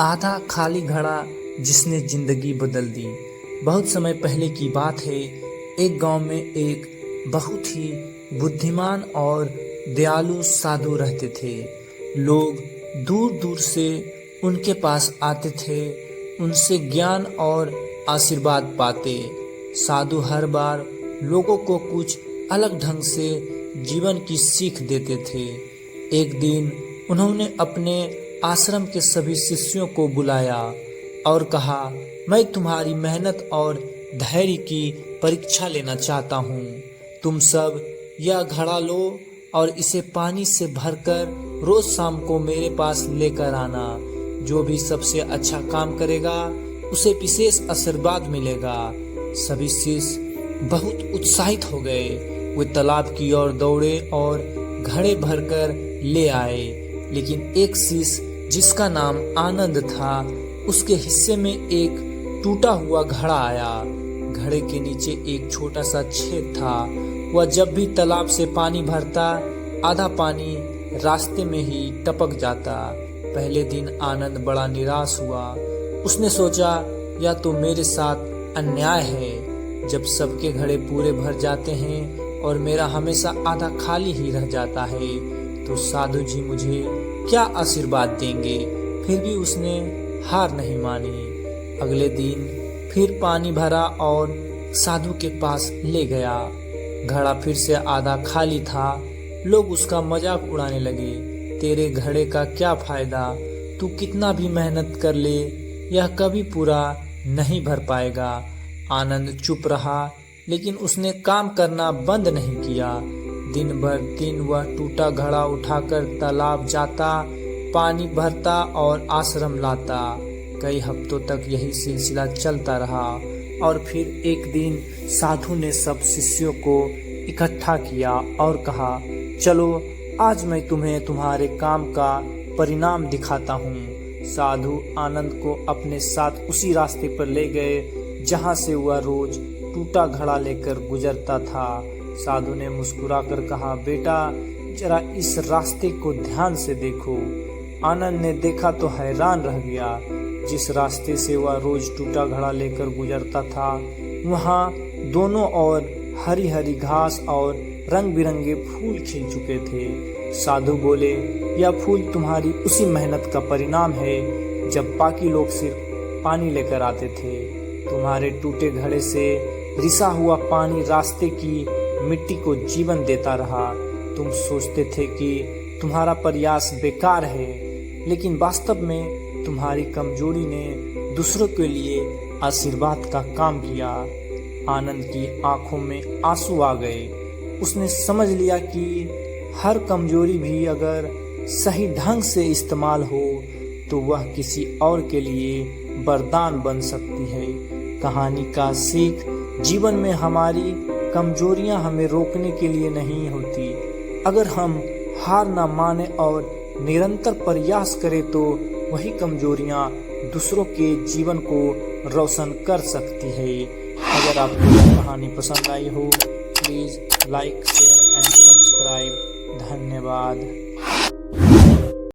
आधा खाली घड़ा जिसने जिंदगी बदल दी। बहुत समय पहले की बात है। एक गांव में एक बहुत ही बुद्धिमान और दयालु साधु रहते थे। लोग दूर दूर से उनके पास आते थे, उनसे ज्ञान और आशीर्वाद पाते। साधु हर बार लोगों को कुछ अलग ढंग से जीवन की सीख देते थे। एक दिन उन्होंने अपने आश्रम के सभी शिष्यों को बुलाया और कहा, मैं तुम्हारी मेहनत और धैर्य की परीक्षा लेना चाहता हूँ। तुम सब यह घड़ा लो और इसे पानी से भरकर रोज शाम को मेरे पास लेकर आना। जो भी सबसे अच्छा काम करेगा उसे विशेष आशीर्वाद मिलेगा। सभी शिष्य बहुत उत्साहित हो गए। वे तालाब की ओर दौड़े और घड़े भरकर ले आए। लेकिन एक शिष्य जिसका नाम आनंद था, उसके हिस्से में एक टूटा हुआ घड़ा आया। घड़े के नीचे एक छोटा सा छेद था। वह जब भी तालाब से पानी भरता, आधा पानी रास्ते में ही टपक जाता। पहले दिन आनंद बड़ा निराश हुआ। उसने सोचा, यह तो मेरे साथ अन्याय है। जब सबके घड़े पूरे भर जाते हैं और मेरा हमेशा आधा खाली ही रह जाता है, तो साधु जी मुझे क्या आशीर्वाद देंगे। फिर भी उसने हार नहीं मानी। अगले दिन फिर पानी भरा और साधु के पास ले गया। घड़ा फिर से आधा खाली था। लोग उसका मजाक उड़ाने लगे, तेरे घड़े का क्या फायदा, तू कितना भी मेहनत कर ले, यह कभी पूरा नहीं भर पाएगा। आनंद चुप रहा, लेकिन उसने काम करना बंद नहीं किया। दिन भर दिन वह टूटा घड़ा उठाकर तालाब जाता, पानी भरता और आश्रम लाता। कई हफ्तों तक यही सिलसिला चलता रहा और फिर एक दिन साधु ने सब शिष्यों को इकट्ठा किया और कहा, चलो आज मैं तुम्हें तुम्हारे काम का परिणाम दिखाता हूँ। साधु आनंद को अपने साथ उसी रास्ते पर ले गए जहाँ से वह रोज टूटा घड़ा लेकर गुजरता था। साधु ने मुस्कुराकर कहा, बेटा जरा इस रास्ते को ध्यान से देखो। आनंद ने देखा तो हैरान रह गया। जिस रास्ते से वह रोज टूटा घड़ा लेकर गुजरता था, वहाँ दोनों ओर हरी हरी घास और रंग बिरंगे फूल खिल चुके थे। साधु बोले, यह फूल तुम्हारी उसी मेहनत का परिणाम है जब बाकी लोग सिर्फ पानी लेकर आते थे। तुम्हारे टूटे घड़े से रिसा हुआ पानी रास्ते की मिट्टी को जीवन देता रहा। तुम सोचते थे कि तुम्हारा प्रयास बेकार है, लेकिन वास्तव में तुम्हारी कमजोरी ने दूसरों के लिए आशीर्वाद का काम किया। आनंद की आंखों में आंसू आ गए। उसने समझ लिया कि हर कमजोरी भी अगर सही ढंग से इस्तेमाल हो तो वह किसी और के लिए वरदान बन सकती है। कहानी का सीख, जीवन में हमारी कमजोरियां हमें रोकने के लिए नहीं होती। अगर हम हार न माने और निरंतर प्रयास करें तो वही कमजोरियां दूसरों के जीवन को रोशन कर सकती है। अगर आपको यह कहानी पसंद आई हो, please like, share and subscribe. धन्यवाद।